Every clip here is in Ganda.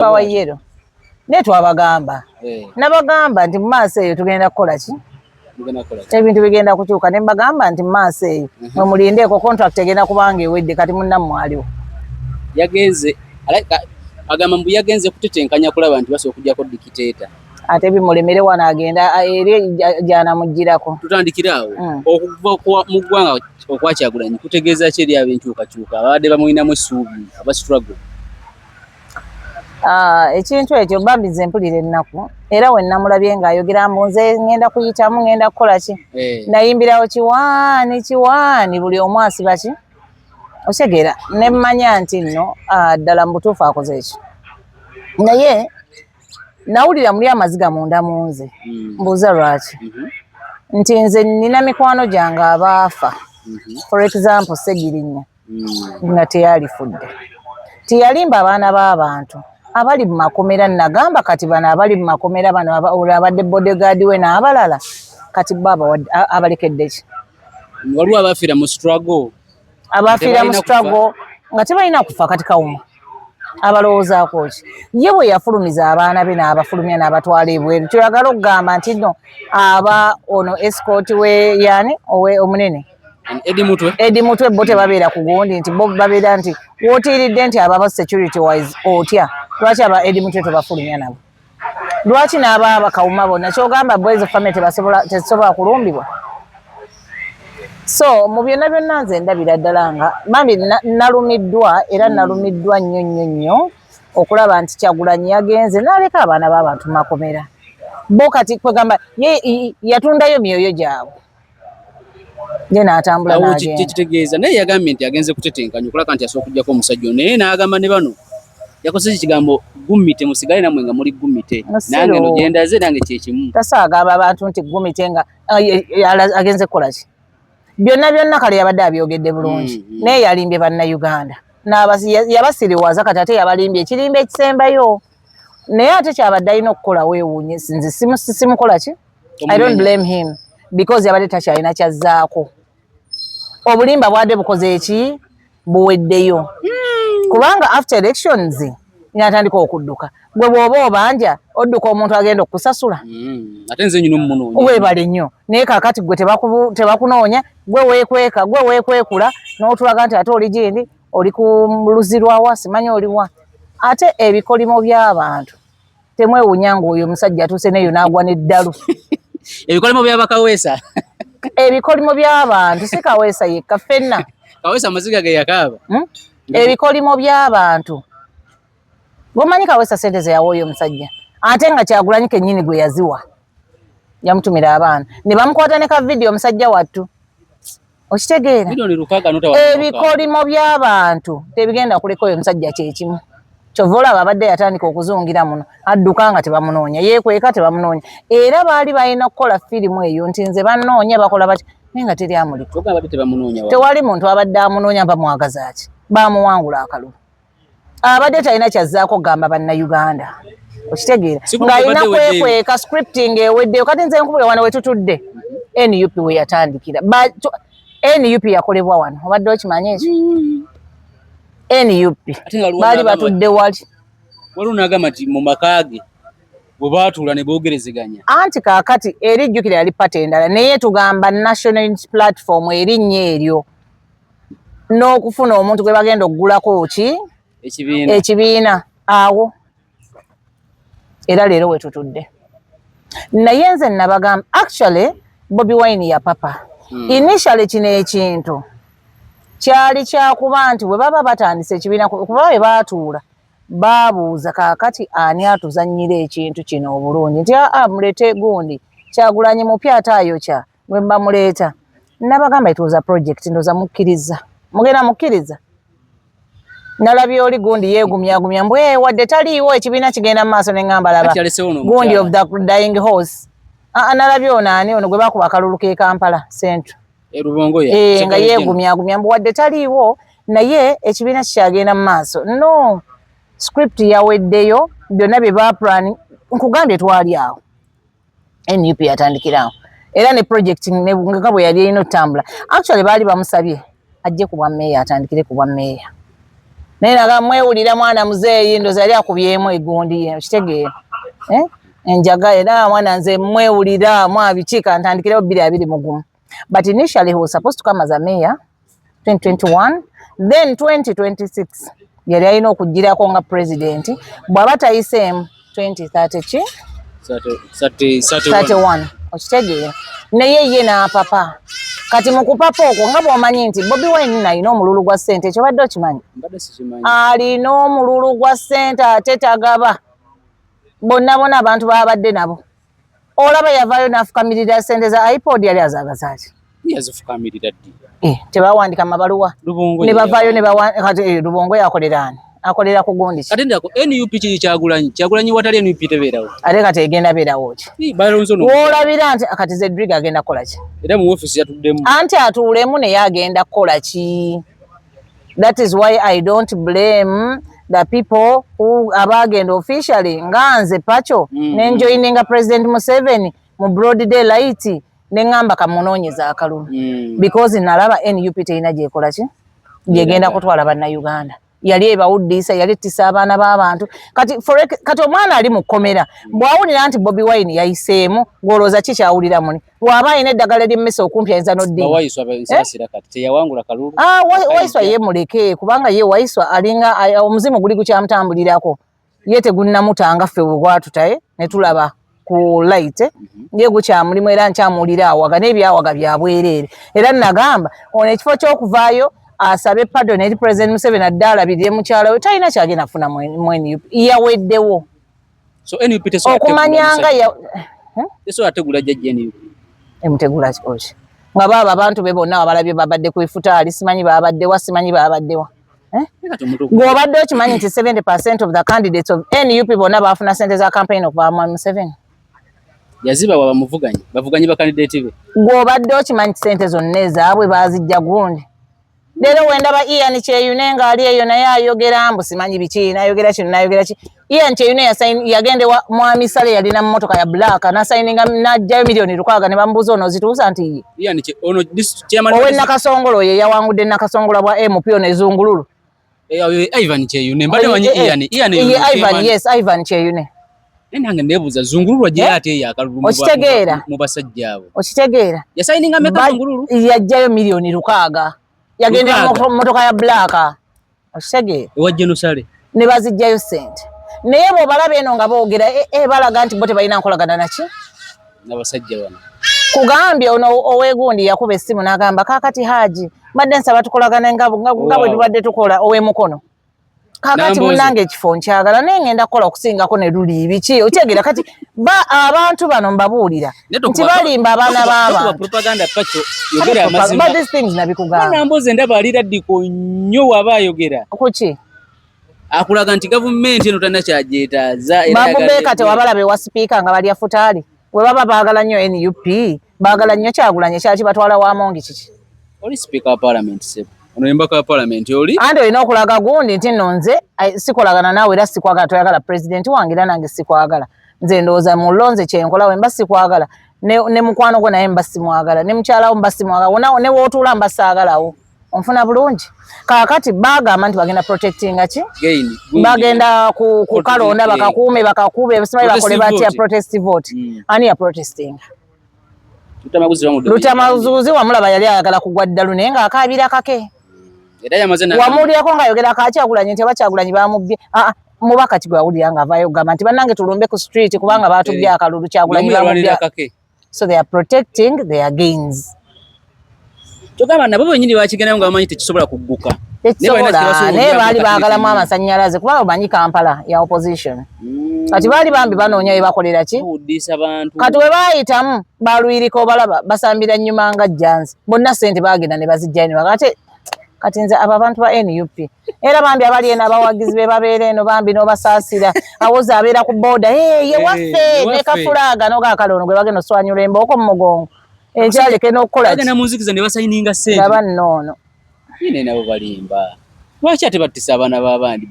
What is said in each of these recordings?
Bawa yero. Netu abagamba. Nabagamba nti maaso eyo tugenda kukola ki? Ebintu bigenda kukyuka ne mbagamba nti maaso eyo mwe mulindeko contract egenda kubanga ewedde kati munnammwe aliwo. Yagenze agamba mbu yagenze kutetenkanya kulaba nti basobola okujjako dictator. Ate bimulemere wana agenda eri jana mujirako. Tutandikirawo okuva mu ggwanga okwakyagulanyi kutegeeza ki eri ab'enkyukakyuka abadde bamulinamu essuubi aba struggle. Ekintu ekyo bambize mpulira ennaku era we namulabye ng'ayogera mbu nze ngenda kuyitamu ngenda kukola ki nayimbirawo kiwaani buli omu asiba ki otegeera ne mmanya nti nno ddala mu butuufu akoze ekyo naye nawulira muli amaziga munda mu nze mbuuza lwaki nti nze nina mikwano gyange abaafa for example Segirinnya nga teyalifudde tiyalimba abaana b'abantu abali mu makomera nagamba kati bano abali mu makomera bano abadde bodyguard we n'abalala kati baba abalekedde ki waliwo abafiira mu struggle nga tebalina kufa kati kawuma abalowoozaako ki ye bwe yafulumiza abaana be n'abafulumya n'abatwala ebweru kyoyagala okugamba nti nno aba ono escort we yani omunene Edi Mutwe bo tebabeera ku gundi nti bo babeera nti wootiiridde nti ababa security wise otya lwaki aba Edi Mutwe tebafulumya nabo lwaki n'aba bakawuma bonna kyogamba boys of family tezisobola kulumbibwa so mu byonna nze ndabira ddala nga bambi nalumiddwa era nalumiddwa nnyo okulaba nti Kyagulanyi yagenze n'aleka abaana b'abantu makomera bo kati kwegamba yatundayo myoyo gyabwe ye n'atambula n'agenda kitegeeza naye yagambye nti agenze kutetenkanya okulaka nti asobola okujjako omusajja naye n'agamba ne bano yakozesa ekigambo gummite musigale namwe nga muli gummite nange no gyendaze nange kyekimu tasaagamba abantu nti gummite nga agenze kukola ki byonna kale yabadde abyogedde bulungi naye yalimbye bannayuganda yabasiriwaza kati ate yabalimbye ekirimba ekisembayo naye ate kyabadde alina okukola weewuunye nze simukola ki I don't blame him because yabadde takyalina kyazzaako obulimba bwadde bukoze eki buweddeyo kubanga after elections n'atandika okudduka gwe bw'oba obanja odduka omuntu agenda okusasula ate nze nyina omunoonya weebale nnyo naye kaakati gwe tebakunoonya gwe weekwekula n'otulaga nti ate oli gindi oli ku luzi lwawa simanyi oliwa ate ebikolimo by'abantu temwewuunya ng'oyo omusajja atuuse neyo n'agwa n'eddalu ebikolimo by'abakaweesa ebikolimo by'abantu si Kaweesa yekka ffenna Kaweesa amaziga ge yakaaba ebikolimo by'abantu gomanyi Kaweesa sente ze yawa oyo omusajja ate nga Kyagulanyi kennyini gwe yaziwa yamutumira abaana ne bamukwata ne ka video omusajja wattu okitegeera ebikolimo by'abantu tebigenda kuleka oyo omusajja kyekimu kyova olaba abadde yatandika okuzungira muno adduka nga tebamunoonya yeekweka tebamunoonya era baali balina okukola firimu eyo nti nze bannoonya bakola bati naye nga teri amuliko tewali muntu abadde amunoonya bamwagaza ki bamuwangula akalulu abadde talina kyazzaako kugamba bannayuganda okitegeera ng'alina kwekweka scripting eweddeyo kati nze nkubula wano wetutudde NUP we yatandikira NUP yakolebwa wano obadde okimanyi ekyo NUP baali batudde wali n'agamba nti mu maka ge bwe baatuula ne boogerezeganya anti kaakati erijjukira yali pate endala naye tugamba national unity platform erinnya eryo n'okufuna omuntu gwe bagenda okugulako ki ekibiina awo era leero wetutudde naye nze nabagamba actually Bobi Wine ya papa initially kino ekintu kyali kyakuba nti bwe baba batandise ekibiina kuba bwe baatuula baabuuza kaakati ani atuzannyira ekintu kino obulungi nti mulete gundi Kyagulanyi mupya ate ayokya bwe bamuleeta nabagamba etuuza project ndoza mukkiriza mugenda mukkiriza nalabye oli gundi yeegumyagumya mbu wadde taliiwo ekibiina kigenda mu maaso ne ngamba laba gundi of the dying horse nalabye ono ani ono gwe bakuba akalulu k'e Kampala Central nga yeegumyagumya mbu wadde taliiwo naye ekibiina kikyagenda mu maaso no script yaweddeyo byonna bye baplan nkugambye twali awo NUP yatandikirawo era ne project nga bwe yali erina okutambula actually baali bamusabye ajje ku bwa meeya atandikire ku bwa meeya naye naga mwewulira mwana muzeeyi ndoza yali akubyemu egundi ye kitegeera enjaga era mwana nze mwewulira mwabikika ntandikirawo 2021 but initially he was supposed to come as a mayor 2021 then 2026 yali alina okugirako nga president bw'aba tayiseemu 2030 ki 31 okitegeera naye ye n'apapa kati mu kupapa okwo nga bw'omanyi nti Bobi Wine alina omululu gwa ssente ekyo badde okimanyi alina omululu gwa ssente ate tagaba bonna abantu babadde nabo olaba yavaayo n'afukamirira ssente za iPod yali azaagaza ati yazifukamirira ddi tebawandika mabaluwa ne bavaayo ne kati Lubongo yakolera ani akolera ku gundi ate ndako NUP kiri Kyagulanyi watali NUP tebeerawo ate kati egenda beerawo ki olabira nti kati Zedriga agenda kukola ki era mu office yatuddemu anti atuulemu naye agenda kukola ki that is why I don't blame the people who abagenda officially nga nze pacho nenjoyininga President Museveni mu broad daylight nengamba kamunoonyeza akalulu because nalaba NUP teina gyekola ki gyegenda kutwala bannayuganda yali ebawuddisa yali ettisa abaana b'abantu kati omwana ali mu kkomera bw'awulira nti Bobi Wine yayiseemu gw'olowooza ki kyawulira muni bw'aba alina eddagala ly'emmese okumpi ayinza n'oddiini Waiswa ye muleke kubanga ye Waiswa alinga omuzimu guli gukyamutambulirako ye tegunnamutanga ffe bwe gwatutaye ne tulaba ku light ye gukyamulimu era nkyamuwulira awaga n'ebyawaga bya bwereere era nagamba ono ekifo ky'okuvaayo asabe pardon eri President Museveni addaalabirire mukyala we talina kyagenda kufuna mu NUP yaweddewo okumanyanga ategula jjajja NUP emutegula kikoki nga baba abantu be bonna abalabye babadde ku ifutaali simanyi babaddewa ng'obadde okimanyi nti 70% of the candidates of NUP bonna baafuna sente za campaign okuva mu Museveni yaziba bavuganyi ba candidate be ng'obadde okimanyi nti sente zonna ezaabwe baazijja gundi leero wendaba Ian Kyeyune ng'ali eyo naye ayogera mbu simanyi biki nayogera kino nayogera ki Ian Kyeyune yagende mwami Sale yalina mmotoka ya black nasayininga najjayo million 600 ne bamubuuza ono zituusa nti owe Nakasongolo ye yawangudde Nakasongola bwa MP ono ezungululu Ivan Kyeyune mbadde manyi Ivan Kyeyune nange nebuuza zungululu ajja ate yakalulu mu basajja abo okitegeera yasayininga meka zungululu yajjayo million 600 yagende motoka ya black okitegeera ewajje no Sale ne bazijjayo sente naye bw'obalaba eno nga boogera balaga nti bo tebalina nkolagana naki n'abasajja bano kugambye ono owegundi yakuba essimu n'agamba kaakati Haji mbadde nsaba tukolagana nga bwe tubadde tukola ow'emukono kaakati munnange ekifo nkyagala naye ngenda kukola okusingako ne luli biki otegeera kati abantu bano mbabuulira nti balimba abaana b'abantu ndaba aliraddiko nnyo waba ayogera kuki akulaga nti gavumenti eno talina kyagyetaaza bamubeeka tewabalabe wa sipiika nga bali afutaali bwe baba baagala nnyo NUP baagala nnyo Kyagulanyi kyaki batwala wamongi kiki oli sipiika wa parliament sebo ono embaka wa parliament oli andi olina okulaga gundi nti nno nze sikolagana naawe era sikwagala toyagala president wange era nange sikwagala nze ndowooza mulonze kyenkola we mba sikwagala ne mukwano gwe naye mba simwagala ne mukyalawo mba simwagala ne wootuula mba saagalawo onfuna bulungi kaakati bagamba nti bagenda protectinga ki bagenda kukalonda bakakuume bakakube simanyi bakole batya protest vote ani ya protestinga Lutamaguzi wamulaba yali ayagala kugwa ddalu naye ng'akaabira kake wamuwuliako ng'ayogera ka Kyagulanyi nti Kyagulanyi bamubbye mubaka ki gwawulira ng'avaayo kugamba nti bannange tulumbe ku street kubanga baatubbye akalulu Kyagulanyi bamubbye so they are protecting their gains togamba nabo bennyini bakigendayo nga bamanyi tekisobola kugguka naye baali baagalamu amasannyalaze kubanga omanyi Kampala ya opposition kati baali bambi banoonya we bakolera ki kati we baayitamu balwiriko balaba basambira nnyuma nga jjanzi bonna ssente baagenda ne bazijjayo ne bagate kati nze abo abantu ba NUP era bambi abali eno abawagizi be babeera eno bambi n'obasaasira awoza abeera ku booda ye waffe ne kafulaaga n'ogaakalono gwe bagenda oswanyula embooko mu mugongo ekyaleke n'okukola laba nnoono ine nabo balimba lwaki ate battisa abaana b'abandi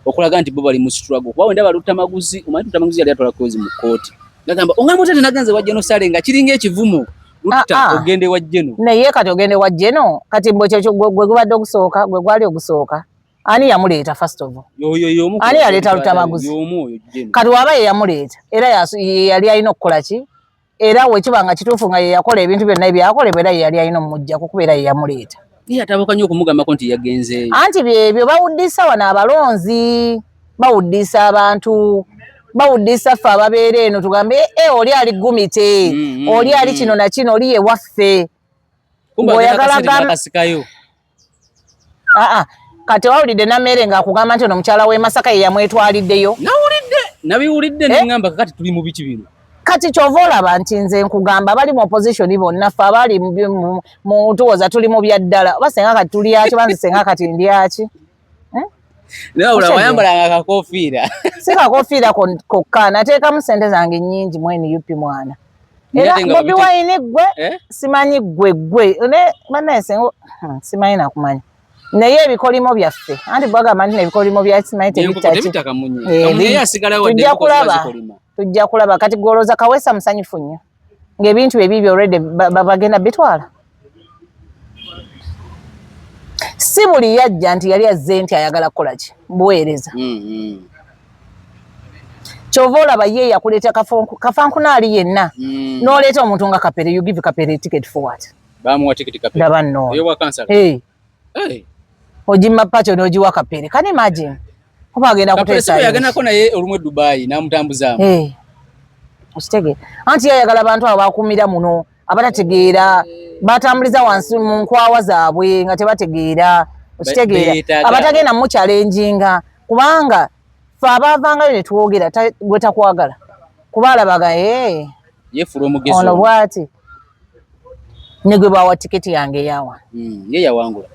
okulaga nti bo bali mu struggle kuba wenda Lutamaguzi omanyi Lutamaguzi yali atwala kozi mu kooti gagamba ongamba ate nagenze wajja no Sale nga kiringa ekivumo ogende wajjeno naye kati ogende wajjeno kati mbwe kyekyo gwe gubadde ogusooka gwe gwali ogusooka ani yamuleeta first of all yomu ani yaleeta Lutamaguzi yomu kati waba yamuleeta era yali alina okukola ki era wekibanga kituufu nga yakola ebintu byonna ebyakolebwa era yali alina omujja kukubeera yamuleeta atabuka nnyo okumugambako nti yagenze anti byebyo bawuddisa wano abalonzi bawuddisa abantu bawuddisa ffe ababeera eno tugambe oli ali gumite oli ali kino na kino oli ye waffe ng'oyagala kati wawulidde Namere ng'akugamba nti ono mukyala w'e Masaka ye yamwetwaliddeyo nabiwulidde neŋŋamba kakati tuli mu biki bino kati kyova olaba nti nze nkugamba bali mu opposition bonna ffe abali mu tuwoza tuli mu bya ddala oba senga kati tuli yaki banzi senga kati ndi yaki wayambalanga akakofiira si kakofiira kokka nateekamu sente zange nnyingi mu NUP mwana era Bobi Wine gwe simanyi gwe banaye senga simanyi nakumanya naye ebikolimo byaffe anti bwagamba nti ebikolimo bya simanyi tebitaki tujja kulaba kati goloza Kaweesa musanyufu nnyo ng'ebintu ebibyo already bagenda bitwala si buli yajja nti yali azze nti ayagala kukola ki buweereza kyova olaba ye yakuleeta kafankuna ali yenna n'oleeta omuntu nga Kapere you give Kapere a ticket for what bamuwa tikiti Kapere ndaba nno eyowa kansala ojimma pacho n'ogiwa Kapere can you imagine kuba agenda kuteesa yagendako naye olumu Dubai n'amutambuzaamu okitege anti yayagala abantu abo bakuumira muno abatategeera batambuliza wansi mu nkwawa zaabwe nga tebategeera okitegeera abatagenda mu challenginga kubanga ffe abaavangayo ne twogera gwe takwagala kuba alabaga yefula omugezi ono bw'ati ne gwe bawa tiketi yange eyawa ye yawangula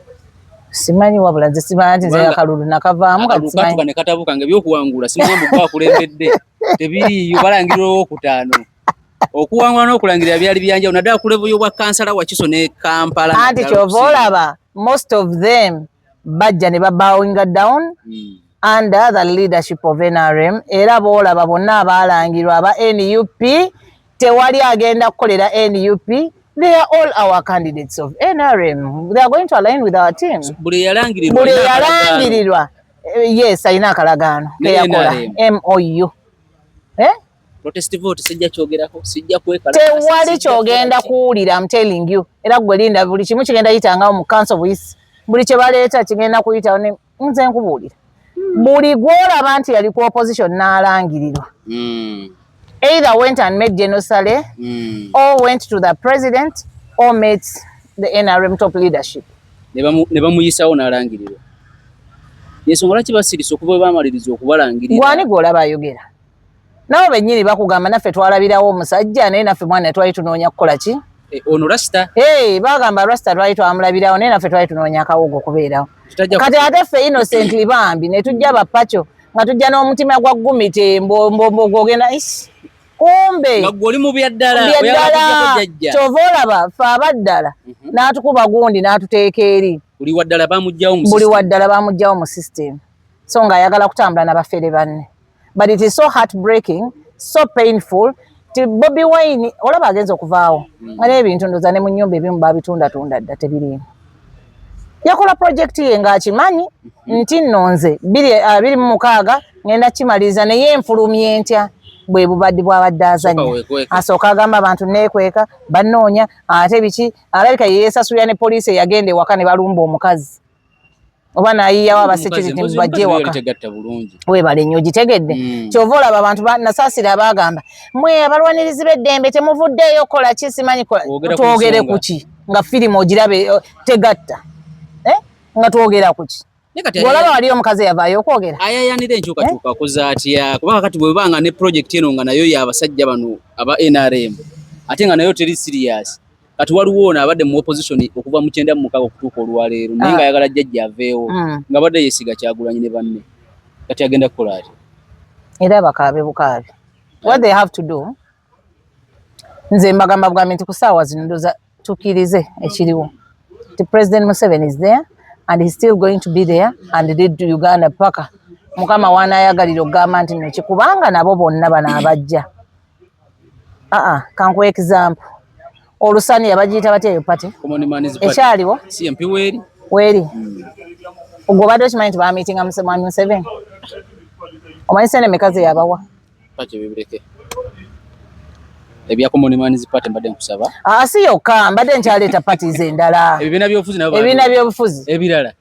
simanyi wabula nze simanyi nti nze akalulu nakavaamu katuka ne katabuka nga ebyokuwangula simugambo gwakulembedde tebiriiyo balangirira owokutaano okuwangula n'okulangirira byali byanjawulo naddala ku level y'obwa kansala Wakiso ne Kampala anti kyova olaba most of them bajja ne babowinga down under the leadership of NRM era boolaba bonna abaalangirwa aba NUP tewali agenda kukolera NUP. They are all our candidates of NRM. They are going to align with our team. Buli yalangirirwa. Yes, alina akalagaano. Keyakola MOU. Protest vote sijja kyogerako, sijja kwekala. Tewali kyogenda kuwulira, I'm telling you. Era gwe linda buli kimu kigenda yitangawo mu Council of East. Buli kye baleeta kigenda kuyitawo ne nze nkubuulira. Buli gw'olaba nti yali ku opposition n'alangirirwa. Either went and met Genosale or went to the president or met the NRM top leadership. Ne bamuyisawo n'alangirirwa. Yensonga lwaki basirisa okuba bamaliriza okubalangirira. Gwani gw'olaba ayogera. Nabo bennyini bakugamba naffe twalabirawo omusajja naye naffe mwana twali tunoonya kukola ki? Ono Rasta. Bagamba Rasta twali twamulabirawo naye naffe twali tunoonya akawogo okubeerawo. Kati ate ffe innocently bambi ne tujja bapacho nga tujja n'omutima gwa gumite mbombo gwogenda kumbe nga gwoli mu byaddala kyova olaba ffe abaddala n'atukuba gundi n'atuteeka eri buli waddala bamugjawo mu system so ng'ayagala kutambula n'abafere banne but it is so heartbreaking so painful ti Bobi Wine olaba agenza okuvaawo nga n'ebintu ndoza ne mu nnyumba ebimu babitundatunda dda tebiriimu yakola project ye ng'akimanyi nti nno nze 26 ngenda kimaliriza naye enfulumye ntya bwe bubadde bw'abadde azannya asooka agamba abantu neekweka bannoonya ate biki alabika yeesasulira ne poliisi eyagenda ewaka ne balumba omukazi oba n'ayiyawo abasecurity bajje ewaka weebale nnyo gitegedde kyova olaba abantu nasaasira abaagamba mwe abalwanirizi b'eddembe temuvuddeeyo kola ki simanyi twogere ku ki nga firimu ogirabe tegatta nga twogera ku ki olaba waliyo omukazi eyavaayo okwogera ayayanira enkyukakyuka akoza atya kuba kakati bwe banga ne project eno nga nayo y'abasajja bano aba NRM ate nga nayo teri serious kati waliwo ono abadde mu opposition okuva mu 96 okutuuka olwaleero naye nga ayagala jjajja aveewo nga badde yeesiga Kyagulanyi ne banne kati agenda kukola ati era bakaabe bukaabe what they have to do nze mbagamba bwami nti ku ssaawa zino ndoza tukkirize ekiriwo the President Museveni is there and he's still going to be there and did Uganda paka mukama wanayagalira okugamba nti no kikubanga nabo bonna bano abajja kankuwa example olusani yabagiyita batya eyo pate ekyaliwo CMP weri Weri. Ubwo badde okimanyi nti bamiitinga Mwami Museveni? Omanyi sente mekazi yabawa? Paki bibireke. Ebya Common Man's Party mbadde nkusaba. Si yokka mbadde nkyaleeta parties endala. Ebibiina by'obufuzi nabo. Ebibiina by'obufuzi. Ebirala.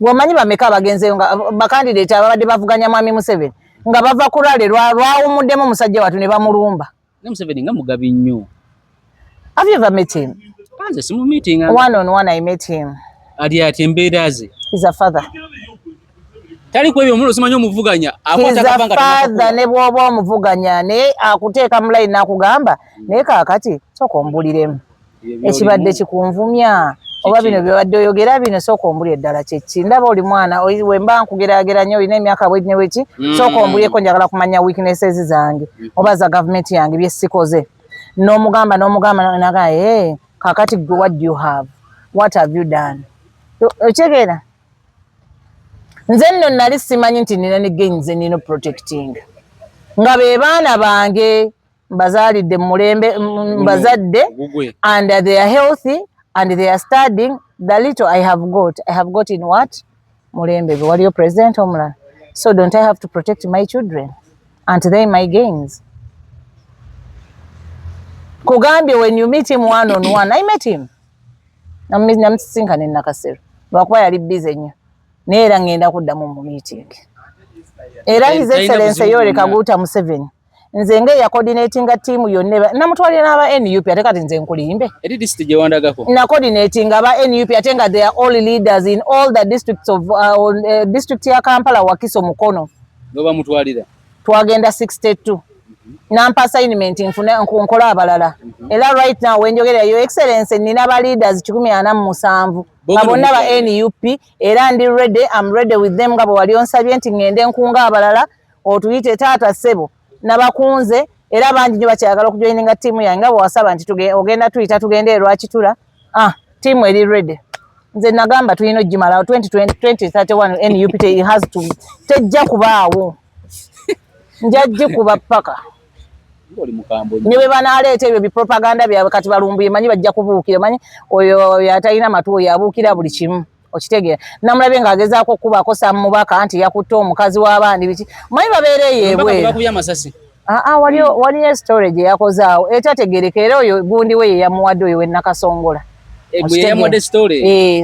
Bw'omanyi bameka abagenzeyo nga bakandidate ababadde bavuganya Mwami Museveni nga bava ku lwale lwawumuddemu omusajja wattu ne bamulumba. Ne Museveni nga mugabi nnyo. Have you ever met him? Panze simu meeting. One on one I met him. Ali ati embeera ze. He's a father. Tali kwa ebyo omuntu simanyi omuvuganya akwata kabanga father ne bwoba omuvuganya ne akuteeka mu line n'akugamba naye kaakati sooka ombuliremu ekibadde kikunvumya oba bino byobadde oyogera bino sooka ombulire ddala kyeki ndaba oli mwana wemba nkugeraageranya olina emyaka bwe weki sooka ombulireko njagala kumanya weaknesses zange oba za gavumenti yange bye sikoze n'omugamba naga kaakati gwe what have you done okitegeera nze nno nali simanyi nti nina ne gains nino protecting nga be baana bange mbazaalidde mulembe mbazadde and they are healthy and they are studying the little I have got in what mulembe be waliyo president omulala so don't I have to protect my children and they my gains kugambye when you meet him one on one I met him namusisinkana Nakasero lwakuba yali busy nnyo neera ngenda kuddamu mu meeting era his excellence Yoweri Kaguta Museveni nze ya coordinating team yonna namutwalira n'aba NUP ate kati nze nkulimbe eri district gye wandagako na coordinating aba NUP ate nga they are all leaders in all the districts of district ya Kampala Wakiso Mukono noba mutwalira twagenda 62 nampa assignment nkola abalala era right now wenjogera your excellence nina ba leaders 147 abonna ba NUP era ndi ready I'm ready with them ngabo wali onsabye nti ngende nkunga abalala otuyite taata sebo nabakunze era bangi nyo bakyagala okujoininga team yange abo wasaba nti ogenda tuyita tugende lwakitula team eri ready nze nagamba tulino jimala 2031 NUP has to tejja kubaawo njajje kuba paka oli mukambo niwe banaleeta ebyo bipropaganda byabwe kati balumbuye manyi bajja kubuukira manyi oyo yatalina matu yabuukira buli kimu okitegeera namulabye ng'agezaako okubaako Sammubaka anti yakutte omukazi w'abandi biki manyi babeereyo ebweru waliyo storage yakozaawo etategereka era oyo gundi we ye yamuwadde oyo we Nakasongola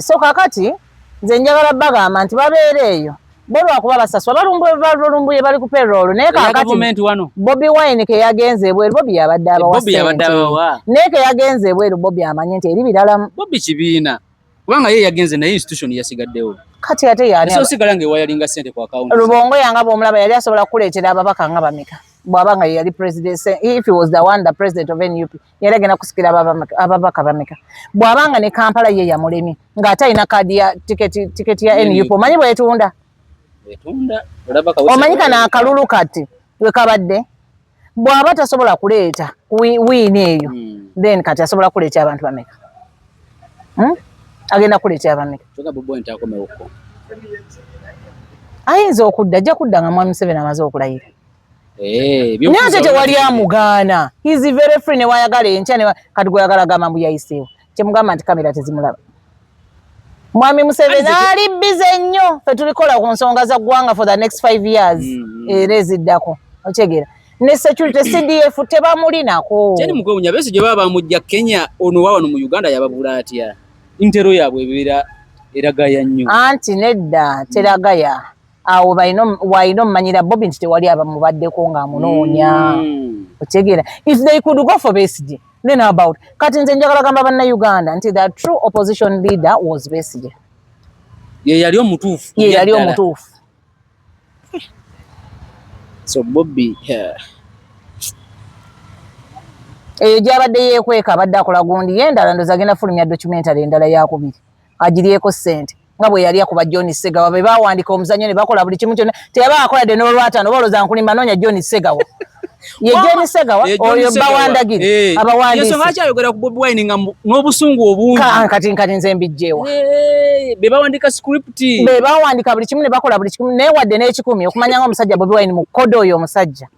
so kakati nze njagala bagamba nti babeereeyo bolwakuba basaswa balumbuye bali ku payroll naye kakati Bobi Wine ke yagenze ebweru Bobi yabadde abawa naye ke yagenze ebweru Bobi amanye nti eri birala Bobi kibiina kubanga ye yagenze naye institution yasigaddewo kati ate yani so sigala nge wayalinga sente ku account Rubongo yanga bomulaba yali asobola kuleetera ababaka nga bameka bwabanga yali president if he was the president of NUP yali agenda kusikira ababaka bameka bwabanga ne Kampala ye yamulemi ng'ate alina kadi ya tiketi ya NUP omanyi bwetunda omanyi kana akalulu kati wekabadde bw'aba tasobola kuleeta wiini eyo then kati asobola kuleeta abantu bameka agenda kuleeta abameka ayinza okudda ajja kudda nga Mwami Museveni amaze okulayira naye ate tewali amugaana he's very free ne wayagala enkya kati gweyagala gamba mbu yayiseewo kyemugamba nti kamera tezimulaba Mwami Museveni ali bize nnyo fe tulikola ku nsonga za ggwanga for the next 5 years era eziddako okitegeera ne security CDF tebamulinako kyeni mukwewunya besi gye baba bamujja Kenya ono wawano mu Uganda yababula atya intero yaabwe ebibeera eragaya nnyo anti nedda teragaya awo waino mmanyira Bobi nti tewali abamubaddeko ng'amunoonya okitegeera if they could go for Besigye then about kati nze njagala gamba Bannayuganda nti the true opposition leader was Besigye ye yali omutuufu so Bobi eyo gyabadde yeekweka abadde akola gundi yendala ndoza agenda fulumya documentary endala yakubiri agiryeko ssente nga bwe yali akuba John Segawa be baawandika omuzannyo ne bakola buli kimu kyonna teyaba akoladde n'olwataano balooza nkulimba noonya John Segawa ye John Segawa oyo bawandagire abawandiisi yeso ngakyayogera ku Bobi Wine nga n'obusungu obungi kati nze mbijjeewa be bawandika script be bawandika buli kimu ne bakola buli kimu naye wadde n'ekikumi okumanya nga omusajja Bobi Wine mu kodo oyo omusajja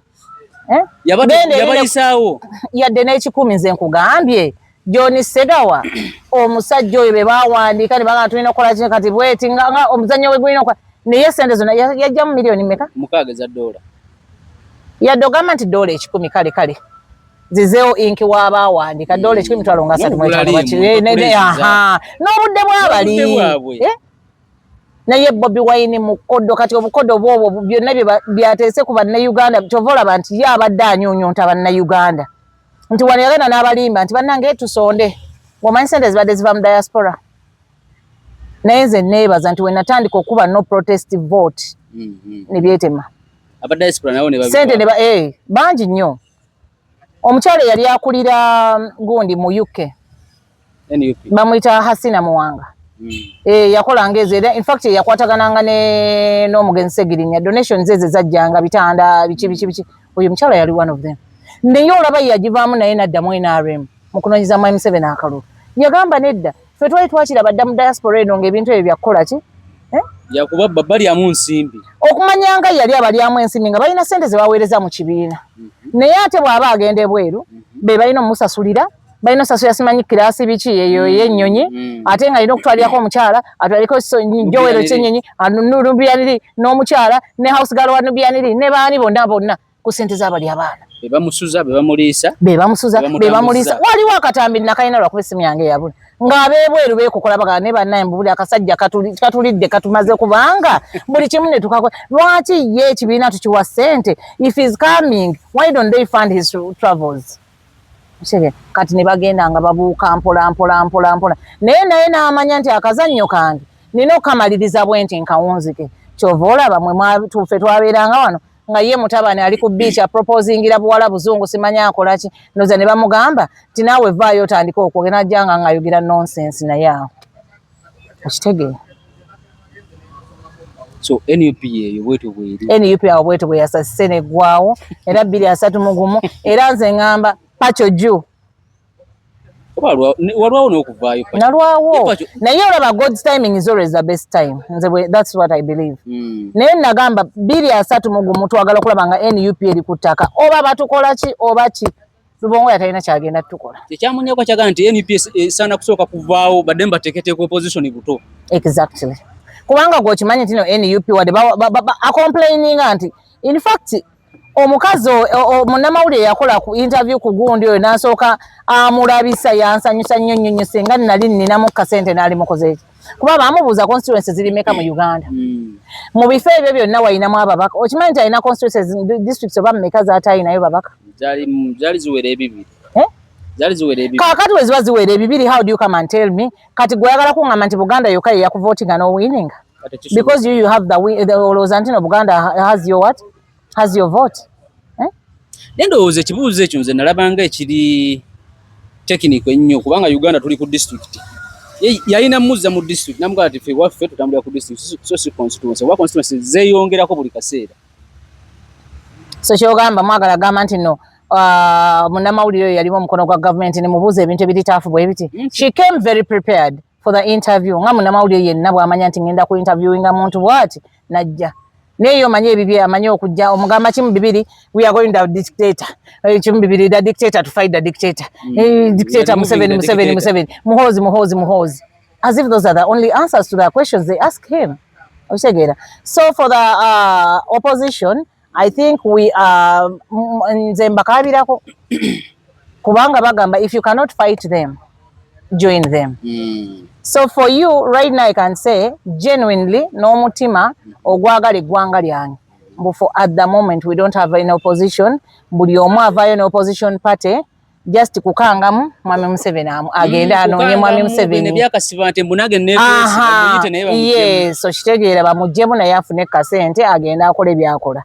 yabayisaawo yadde n'ekikumi nze nkugambye John Segawa omusajja oyo be bawandiika ne bagamba tulina okukola kino kati bweti nga omuzannyo we gulina okukola naye sente zonna yajja mu miliyoni meka 6 za dola yadde ogamba nti dola 10 kale zizeewo inki w'abawandiika dola 10 mitwalo nga 3 aha n'obudde bw'abali naye Bobi Wine mukodo kati obukodo bwobwo byonna byateese ku bannayuganda kyova olaba nti ye abadde anyuunyunta bannayuganda nti wano yagenda n'abalimba nti bannange tusonde omanyi sente zibadde ziva mu diaspora naye nze neebaza nti we natandika okuba no protest vote ne byetema aba diaspora nabo ne sente ne bangi nnyo omukyala yali akulira gundi mu UK bamuyita Hasina Muwanga yakola ngeze in fact yakwatagananga n'omugenzi Segirinya donations eze zajjanga bitanda biki oyo mukyala yali one of them naye olaba yagivaamu naye naddamu NRM mu kunoonyiza Mwami Museveni akalulu yagamba nedda ffe twali twakira badda mu diaspora eno ng'ebintu ebyo byakukola ki yakuba balyamu nsimbi okumanyanga yali abalyamu ensimbi nga balina sente ze baweereza mu kibiina naye ate bw'aba agenda ebweru be balina omusasulira balina osasulira simanyi kiraasi biki eyo y'ennyonyi ate nga alina okutwalirako omukyala atwaliko jowero ky'ennyonyi Nubianiri n'omukyala ne house girl wa Nubianiri ne baani bonna ku sente z'abali abaana bebamusuza bebamuliisa waliwo akatambi nakalina lwakuba essimu yange yabula ng'abeebweru beekukola bagala ne bannaye buli akasajja katulidde katumaze kubanga buli kimu ne tukakola lwaki ye ekibiina tukiwa ssente if he's coming why don't they fund his travels kati ne bagenda nga babuuka mpola naye n'amanya nti akazannyo kange nina okukamaliriza bwenti nkawunzike kyova olaba mwe tufe twabeeranga wano nga ye mutabani ali ku beach proposingira buwala buzungu simanya akola ki noza ne bamugamba ti naawe vaayo otandika okwogera najjanga ng'ayogera nonsense naye awo okitegeera so NUP eyo bwetu bweri NUP awo bwetu bwe yasasise neggwawo era 231 era nze ngamba pacho juu walwawo n'okuvaayo nalwawo naye olaba God's timing is always the best time that's what I believe naye nagamba 231 twagala okulaba nga NUP eri ku ttaka oba batukola ki oba ki Lubongo yatalina kyagenda tukola tekyamunyako kyagala nti NUP esaana kusooka kuvaawo badde mbateeketeeka opposition buto exactly kubanga gwokimanyi nti no NUP wadde acomplaininga nti in fact omukazi munnamawulire yakola ku interview ku gundi oyo n'asooka amulabisa yansanyusa nnyo singa nali nninamu kasente n'ali mukoze kuba baamubuuza constituency zirimeka mu Uganda mu bifo ebyo byonna walinamu ababaka okimanyi nti alina constituencies districts oba mmeka zaatayinayo babaka zaali ziwera ebibiri kaakati we ziba ziwera ebibiri how do you come and tell me kati gweyagala kuŋŋamba nti Buganda yokka ye yakuvotinga no winning because you have the olowooza nti no Buganda has your vote ndowooza ekibuuzo ekyo nze nalabanga ekiri tekiniko ennyo kubanga Uganda tuli ku district yalina muzza mu district namugamba ti ffe waffe tutambulira ku district so si constituency oba constituency zeeyongerako buli kaseera so kyogamba mwagala gamba nti no munnamawulire oyo yalimu omukono gwa gavumenti ne mubuuza ebintu ebititaafu bwe biti she came very prepared for the interview nga munnamawulire yenna bw'amanya nti ngenda ku interviewinga muntu bw'ati najja neyo manye ebibye amanye okujja omugamba kimu bibiri we are going to dictator kimu bibiri the dictator to fight the dictator dictator Museveni muhozi as if those are the only answers to the questions they ask him so for the opposition I think we are nze mbakabirako kubanga bagamba if you cannot fight them join them so for you right now I can say genuinely n'omutima ogwagala eggwanga lyange for at the moment we don't have any opposition buli omu avaayo ne opposition party just kukangamu Mwami Museveni agenda anoonye Mwami Museveni yes so kitegeera bamuggyemu naye afune kasente agenda akola byakola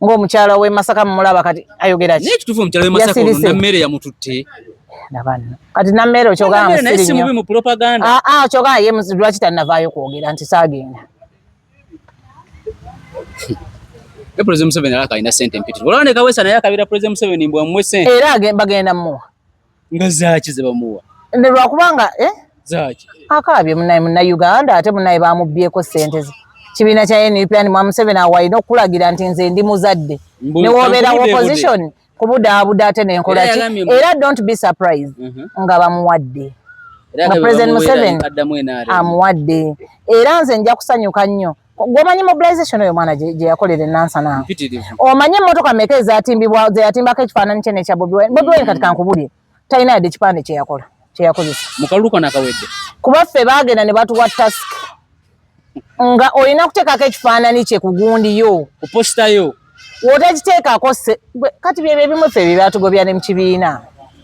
ng'omukyala w'e Masaka mumulaba kati ayogera ki n'ekituufu omukyala w'e Masaka ono nammere yamututte kati nammere okyogamba musiri nnyo mu propaganda okyogamba ye lwaki tannavaayo kwogera nti saagenda President Museveni alaka alina sente mpitirivu olaba ne Kaweesa naye akabira President Museveni mbwe amuwe sente era bagenda muwa nga zaaki ze bamuwa ne lwakubanga zaaki akaabye munnayuganda ate munnaye bamubbyeko sente ze kibiina kya NUP Mwami Museveni awalina okulagira nti nze ndi muzadde ne woobeera opposition kubudaabuda ate nenkola ki era don't be surprised nga bamuwadde nga President Museveni amuwadde era nze nja kusanyuka nnyo gwomanyi mobilization oyo mwana gye yakolera enansana omanyi emmotoka meka zeyatimbako ekifaananyi kye nekya Bobi Wine kati kankubulye talina yadde ekipande kyeyakozesa mukaluluka nakawedde kuba ffe baagenda ne batuwa task nga olina kuteekako ekifaananyi kye ku gundi yo ku positayo wotakiteekako kati byebyo ebimu ffe bye byatugobya ne mu kibiina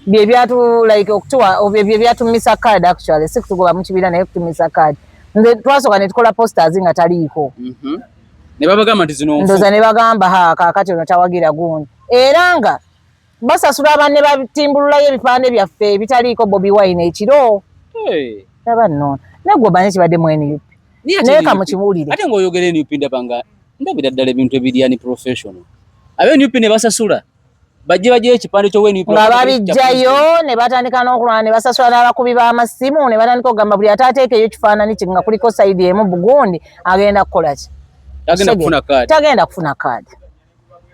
bye byatu like okutuwa bye byatumisa card actually si kutugoba mu kibiina naye kutumisa card nze twasooka ne tukola posters nga taliiko ne babagamba nti zino ndoza ne bagamba kaakati ono tawagira gundi era nga basasula banne batimbululayo ebipande byaffe ebitaliiko Bobi Wine ekiro aba nno negwe omanyi kibadde mu NUP naye kamukibuulire ate ng'oyogera NUP ndabanga ndabira ddala ebintu ebiryani professional abe NUP ne basasula bajje ekipande ky'ONUP nga babijjayo ne batandika n'okulwana ne basasula n'abakubi b'amasimu ne batandika okugamba buli ataateekeyo ekifaananyi kye nga kuliko sayidi emu bugundi agenda kukola ki tagenda kufuna kaadi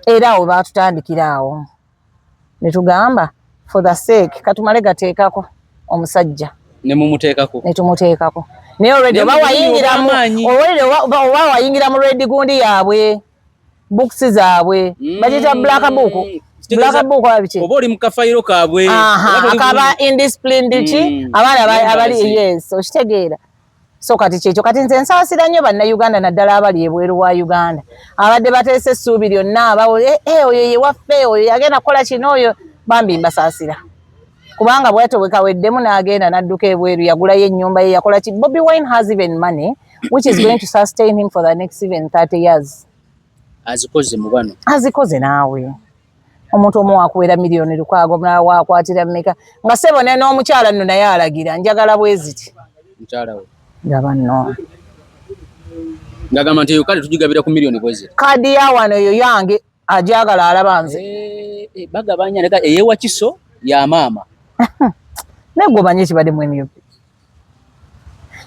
era awo baatutandikira awo ne tugamba for the sake katumale gateekako omusajja ne mumuteekako ne tumuteekako naye already oba wayingira mu red gundi yaabwe books zaabwe bagita black book wabiki oba oli mu kafayiro kaabwe akaba indisciplined ki abaana abali yes okitegeera so kati kyekyo kati nze nsaasira nnyo bannayuganda naddala abali ebweru wa Uganda abadde bateese essuubi lyonna oyo ye waffe oyo yagenda kukola kino oyo bambi mbasaasira kubanga bwetobwekaweddemu n'agenda n'adduka ebweru yagulayo ennyumba ye yakola ki Bobi Wine has even money which is going to sustain him for the next even 30 years azikoze mu bano azikoze naawe omuntu omu wakuwera miliyoni lukwago wakwatira mmeka nga sebo ne n'omukyala nno naye alagira njagala bweziti mukyala we ndaba nno ngagamba nti eyo kale tugigabira ku miliyoni bweziti kaadi ya wano eyo yange ajagala alaba nze bagabanya neka eyewa kiso ya maama negwe omanyi ekibadde mu NUP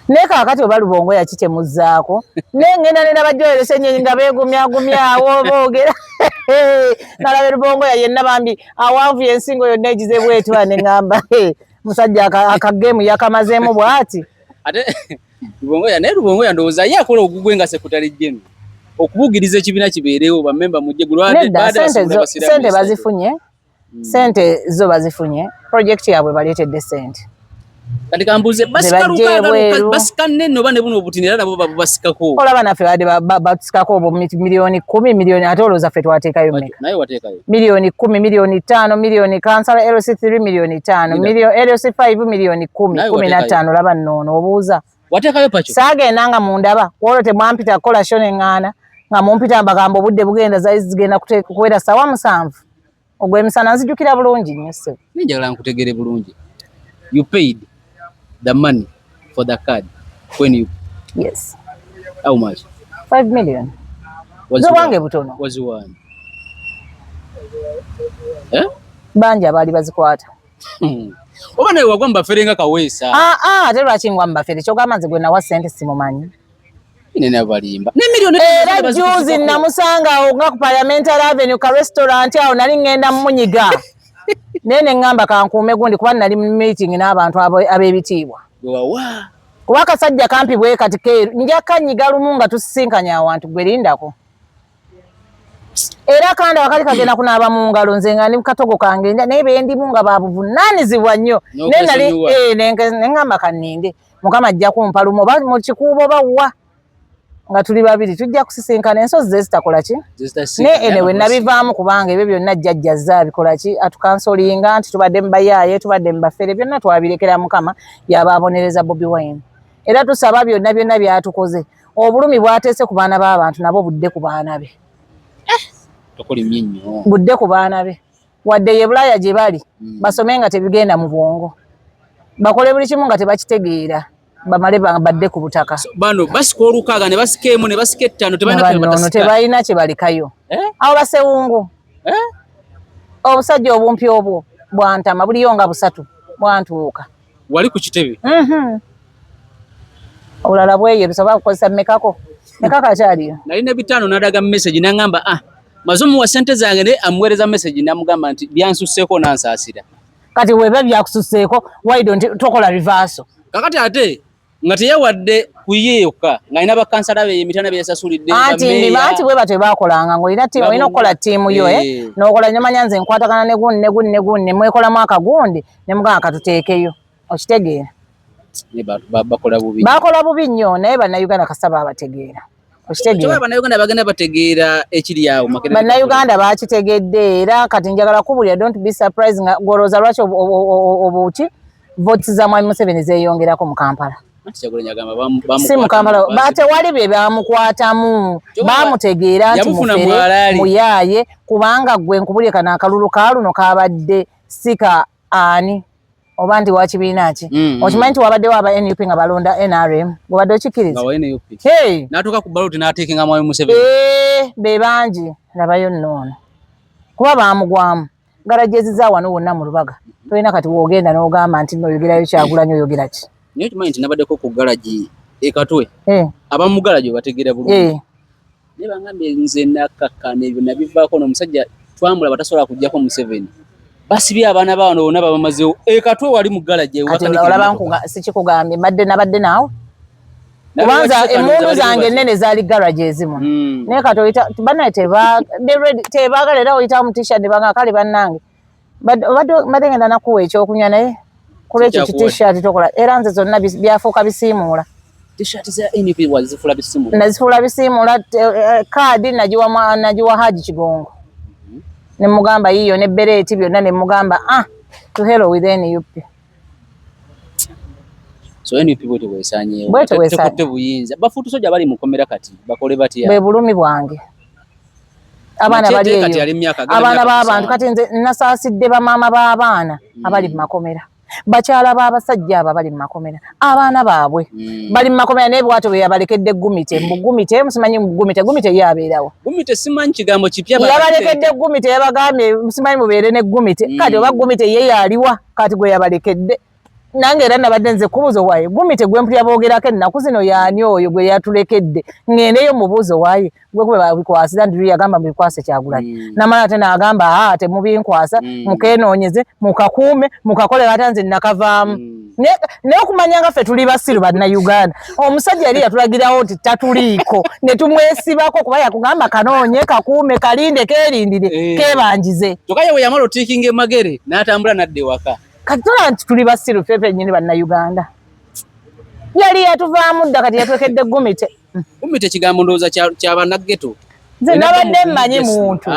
naye kaakati oba Lubongo yakitemuzaako naye ngenda ne nabajjoleresa ennyonyi nga beegumyagumyawo boogera nalaba Lubongo yenna bambi awanvu yensingo yonna egize bwetwa ne ŋŋamba musajja akageemu yakamazeemu bw'ati ate Lubongo ndowooza ye akola ogugwe nga sekutale jjenu okubugiriza ekibiina kibeerewo bammemba mujje nedda sente bazifunye sente zo bazifunye projekiti yaabwe baleetedde sente kati kambuze basika nnene oba ne buno obutini era nabo babubasikako olaba naffe badde batusikako obwo miliyoni 10 miliyoni ate olowooza ffe twateekayo mmeka naye wateekayo miliyoni 10 miliyoni 5 miliyoni kansala LC3 miliyoni 5 miliyoni LC5 miliyoni 10 olaba nnoono obuuza wateekayo pacho saagenda nga mundaba olwo temwampita kukola sho neŋŋaana nga mumpita mbagamba obudde bugenda zigenda kuwera ssaawa 7 ogw'emisana nzijukira bulungi nnyo ssebo ninjagala nkutegere bulungi you paid the money for the card when you yes how much 5 million wange butono was one banja abali bazikwata oba naye wagwa mbaferenga kaweesa ate lwaki ngwa mbafere kyogamba nze gwe nawa sente simumanyi inene abalimba ne miliyoni era juzi namusanga awo nga ku Parliamentary Avenue ka restaurant awo nali ngenda munyiga nene ngamba kankuume gundi kuba nali meeting n'abantu ab'ebitiibwa kuba kasajja kampi bwe kati keeru njaka nyiga lumu nga tusisinkanya awantu gwe lindako era kandi wakali kagenda kunaaba mu ngalo nze nga ndi katogo kange naye bendimu nga babuvunaanizibwa nnyo naye nali neŋŋamba kanninde mukama ajja kumpa lumu oba mu kikuubo bawwa nga tuli babiri tujja kusisinkana ensozi ze zitakola ki naye enewe nabivaamu kubanga ebyo byonna jjajja zabikola ki atukansolinga nti tubadde mubayaaye tubadde mubafere byonna twabirekera mukama yabaabonereza Bobi Wine era tusaba byonna byatukoze obulumi bwateese ku baana b'abantu nabo budde ku baana be budde ku baana be wadde ye Bulaaya gye bali basome nga tebigenda mu bwongo bakole buli kimu nga tebakitegeera bamale badde ku butaka bano basika olukaaga ne basika emu ne basika ettaano tebalina kye balikayo awo basewungu obusajja obumpi obwo bwantama buliyo nga 3 bwantuuka wali ku kitebe olala bweyo tusobola kukozesa mekako akyaliyo nalina 5 nadaga message nangamba mazomu wa sente zange ne amwereza message namugamba nti byansusseko nansasira kati weba byakususseko why don't tokola reversal kakati ate nga teyawadde kuyeyoka nga ina bakansala be emitana byesasulidde anti weba tebakolanga ngo ina timu ina kola timu yo nokola nyamanya nze nkwatagana ne gunne mwekolamu akagundi ne muganga katuteekeyo okitegeera bakola bubi nnyo naye bannayuganda kasaba abategeera okitegeera bannayuganda bagenda bategeera ekiri awo bannayuganda bakitegedde era kati njagala kubulira don't be surprised nga golooza lwaki obuki votes za Mwami Museveni zeeyongerako mu Kampala si mu Kampala batewali bye bamukwatamu bamutegeera nti mufere muyaaye kubanga gwe nkubulire kana akalulu ka luno kabadde sika ani oba nti wakibiina ki okimanyi nti wabaddewo aba NUP nga balonda NRM wabadde okikiriza n'atuuka ku baloti n'ateekenga Mwami Museveni be bangi labayo nnoono kuba baamugwamu garajezi za wano wonna mu Lubaga tolina kati woogenda n'ogamba nti noyogerayo Kyagulanyi oyogera ki naye tumanyi nti nabaddeko ku galaji Katwe abamu mu galaji bategeera bulungi naye bangambye nze nakkakkana ebyo nabivaako n'omusajja twamulaba tasobola kujjako Museveni basibye abaana baano bonna babamazeewo Katwe wali mu galaji olaba sikikugambye nabadde naawe kubanza emmundu zange ennene zaali garaji ezimu naye kati oyita bannaye tebaagala era oyita mu t-shirt banga kale bannange badde ngenda nakuwa ekyokunywa naye kuba ekyo t-shirt tokola era nze zonna byafuuka bisiimuula nazifuula bisiimuula kaadi nagiwa Haji Kigongo ne mugamba yiyo ne bereeti byonna ne mugamba to hell with NUP so NUP bwete buyinza bafuutu soja bali mukomera kati bakole batya bwe bulumi bwange abaana bali eyo abaana b'abantu kati nze nasaasidde bamaama b'abaana abali mu makomera bakyala b'abasajja abo bali mu makomera abaana baabwe bali mu makomera naye bwatyo bwe yabalekedde Gumite musimanyi Gumite ye abeerawo Gumite simanyi kigambo kipya yabalekedde Gumite yabagambye musimanyi mubeere ne Gumite kati oba Gumite ye yaliwa kati gwe yabalekedde nange era nabadde nze kubuuzo waaye Gumite gwe mpulira boogerako ennaku zino yaani oyo gwe yatulekedde ngendeyo mubuuzo waaye gwe kube babikwasira nti yagamba mubikwase Kyagulanyi namala ate n'agamba temubinkwasa mukenoonyeze mukakuume mukakole ate nze nakavaamu naye okumanya nga ffe tuli basiru bannayuganda omusajja yali yatulagirawo nti tatuliiko ne tumwesibako kuba yakugamba kanoonye kakuume kalinde keerindire kebanjize kyokka ye bwe yamala otiikinga emagere n'atambula n'adda ewaka kati tola nti tuli basiru ffe ffennyini bannayuganda yali yatuvaamu dda kati yatwekedde Gumite kigambo ndowooza kyabannaggeto nze nabadde mmanyi muntu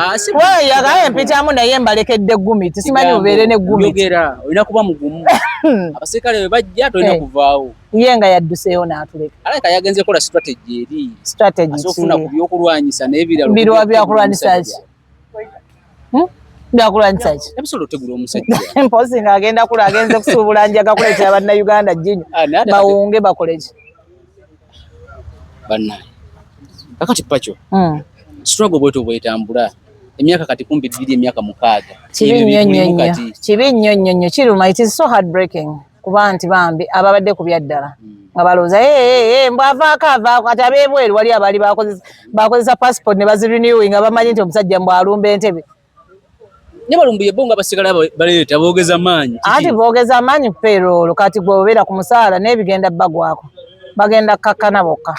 yagaye mpitamu naye mbalekedde Gumite simanyi mubeere ne Gumite olina kuba mugumu abasirikale bwe bajja tolina kuvaawo ye nga yadduseeyo n'atuleka aleka yagenze kola strategy eri asofuna ku byokulwanyisa n'ebirala birwa byakulwanyisa ki byakulwanyisa ki ebisobola otegula omusajja mpozi ng'agenda kula agenze kusuubula njaga kuleetera bannayuganda jjinyo bawunge bakole ki bannaye kakati pakyo struggle bweto bwetambula emyaka kati kumbi 2 emyaka 6 kibi nnyo kiruma it is so heartbreaking kuba nti bambi ababadde ku byaddala nga balooza mbwavaako kati abeebweru wali abaali bakozesa passport ne bazirenewing nga bamanyi nti omusajja mbw alumba entebe ne balumbuye bo nga basigala baleeta boogeza maanyi ati boogeza maanyi payroll kati gwe obeera ku musaala n'ebigenda baggwako bagenda kakkana bokka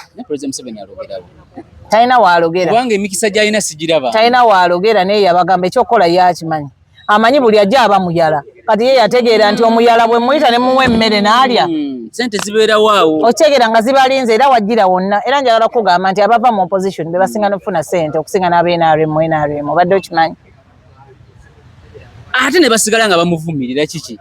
talina waalogera kubanga emikisa gy'alina sigiraba talina waalogera naye yabagamba ekyokukola yakimanyi amanyi buli ajja aba muyala kati ye yategeera nti omuyala bwe muyita ne muwa emmere n'alya sente zibeerawo awo otegeera nga zibalinze era wajjira wonna era njagala kugamba nti abava mu opposition be basinga n'okufuna sente okusinga n'ab'NRM obadde okimanyi ate ne basigala nga bamuvumirira kiki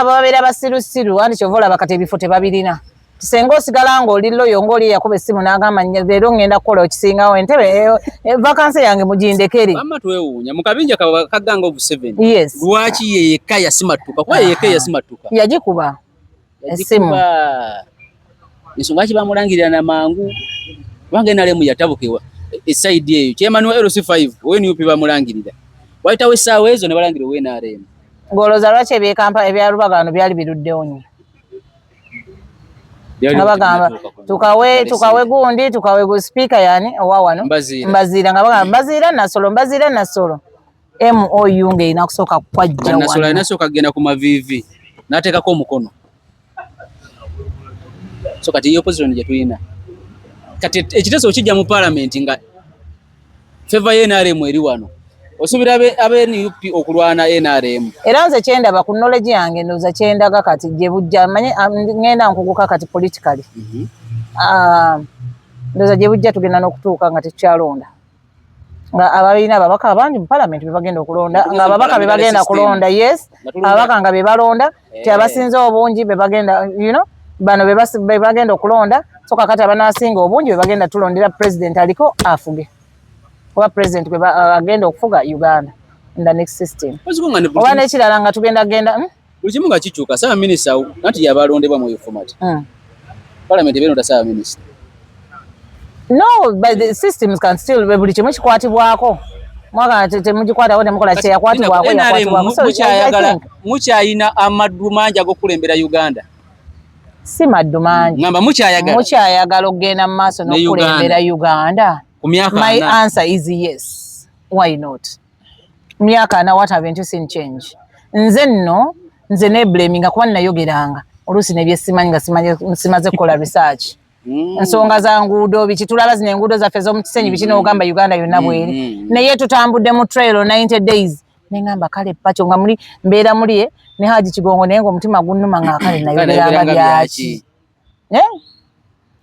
babeera basirusiru anti kyova olaba kati ebifo tebabirina senga osigala ng'oli loyo ng'oli yakuba essimu n'agamba leero ngenda kukola okisingawo entebe vakansi yange mugindekere mama twewuunya mu kabinja kaganga obu7 lwaki ye yekka yasimatuka kuba ye yekka yasimatuka yagikuba essimu ensonga ki bamulangirira na mangu kubanga NRM yatabukewa esaidi eyo chairman wa LC5 NUP bamulangirira wayitawo essaawa ezo ne balangirira NRM ng'olowooza lwaki ebyekampa ebya Lubagano byali biruddewo nnyo nga bagamba tukawe gundi tukawe gu speaker yani owa wano Mbazira nga bagamba Mbazira Nasolo MOU ng'erina kusooka kwajja wano Nasolo alina sooka kugenda ku maviivi n'ateekako omukono so kati iyo opposition gye tulina kati ekiteeso kijja mu parliament nga feva NRM eri wano osuubira abe NUP okulwana NRM era nze kyendaba ku knowledge yange ndowooza kyendaga kati gye bujja manye ngenda nkuguka kati politically ndowooza gye bujja tugenda n'okutuuka nga tetukyalonda nga abalina ababaka abangi mu parliament bebagenda okulonda nga ababaka bebagenda kulonda yes ababaka nga bebalonda ti abasinze obungi bebagenda you know bano bebagenda okulonda so kakati abanasinga obungi bebagenda tulondera president aliko afuge oba president agenda okufuga Uganda in the next system oba nekirala nga tugenda buli kimu nga kikyuka saba minisita nati yabalondebwa mu format parliament ebinonda saba minisita no but the systems can still buli kimu kikwatibwako mwaka temugikwatawo temukola kyeyakwatibwako mukyayina amaddu mangi ag'okulembera Uganda si maddu mangi ngamba mukyayagala okugenda mu maaso n'okulembera Uganda my answer is yes why not myaka na what haven't you seen change nze ne blaming kuba nnayogeranga oluusi nebyesimanyi nga simaze kukola research ensonga za nguudo biki tulaba zino enguudo zaffe z'omukisenyi biki n'ogamba Uganda yonna bweri naye tutambudde mu trail 90 days nengamba kale pacho nga mbeera muli ne Haji Kigongo naye ng'omutima gunnuma nga kale nayogeranga byaki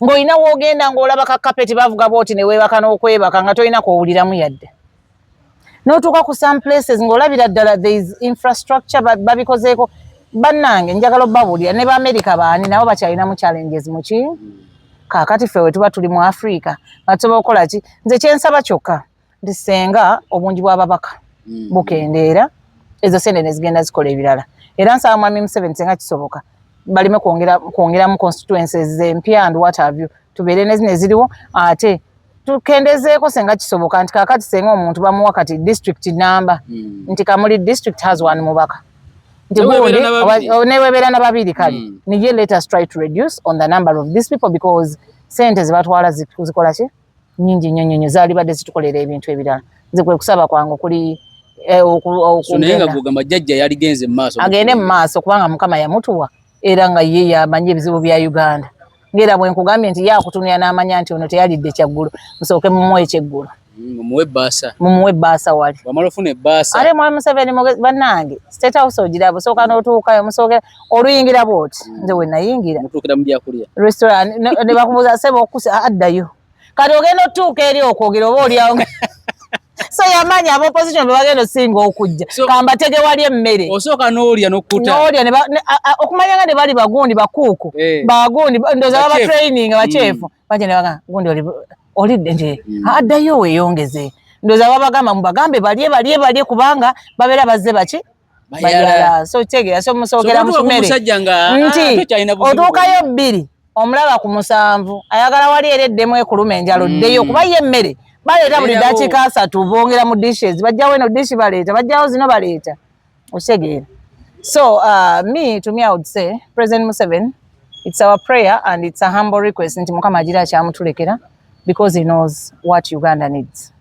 ng'olina w'ogenda ng'olaba ka kapeti bavuga booti ne weebaka n'okwebaka nga tolina kwowuliramu yadde n'otuuka ku some places ng'olabira ddala there is infrastructure babikozeeko bannange njagala obbabuulira ne b'Amerika baani nabo bakyalinamu challenges muki kaakati ffe we tuba tuli mu Africa nga tusobola okukola ki nze kyensaba kyokka nti senga obungi bw'ababaka bukendeera ezo sente ne zigenda zikola ebirala era nsaba mwami Museveni senga kisoboka balime kwongeramu constituencies empya and what have you tubeere ne zino eziriwo ate tukendezeeko senga kisoboka nti kaakati senga omuntu bamuwa kati district number nti Kamuli district has one mubaka nti gundi newebeera na babiri kale niye let us try to reduce on the number of these people because sente zibatwala zikola ki nyingi nnyo zaali badde zitukolera ebintu ebirala nze kwe kusaba kwange kuli naye nga gugamba jjajja yaligenze mu maaso agende mu maaso kubanga Mukama yamutuwa era nga ye yamanyi ebizibu bya Uganda ngera bwe nkugambye nti yakutunira n'amanya nti ono teyalidde kyaggulu musooke mumuwe ekyeggulu mumuwe ebbaasa wali wamala ofuna ebbaasa ate mwami Museveni bannange state house ogiraba osooka n'otuukayo musooke oluyingira bwoti nze we nayingira mutuukira mu byakulya restaurant ne bakubuuza seba okusa addayo kati ogenda otuuka eri okwogera oba oliawo so yamanyi aba opposition bebagenda osinga okujja kambatege wali emmere osooka n'olya n'okkuta okumanya nga ne bali bagundi bakuuku bagundi ndowooza baba training bakyefu bajja ne bagamba gundi olidde nti addayo weeyongeze ndowooza babagamba mubagambe balye kubanga babeera bazze baki bayala so kitegeera so musookera mu kimere nti otuukayo 2 omulaba ku 7 ayagala wali ereddemu ekuluma enjalo ddeyo kuba ye emmere baleeta buli dakiika 3 bongera mu dishes bajjawo eno dishi baleeta bajjawo zino baleeta okitegeera so to me I would say President Museveni it's our prayer and it's a humble request nti Mukama agira kyamutulekera because he knows what Uganda needs.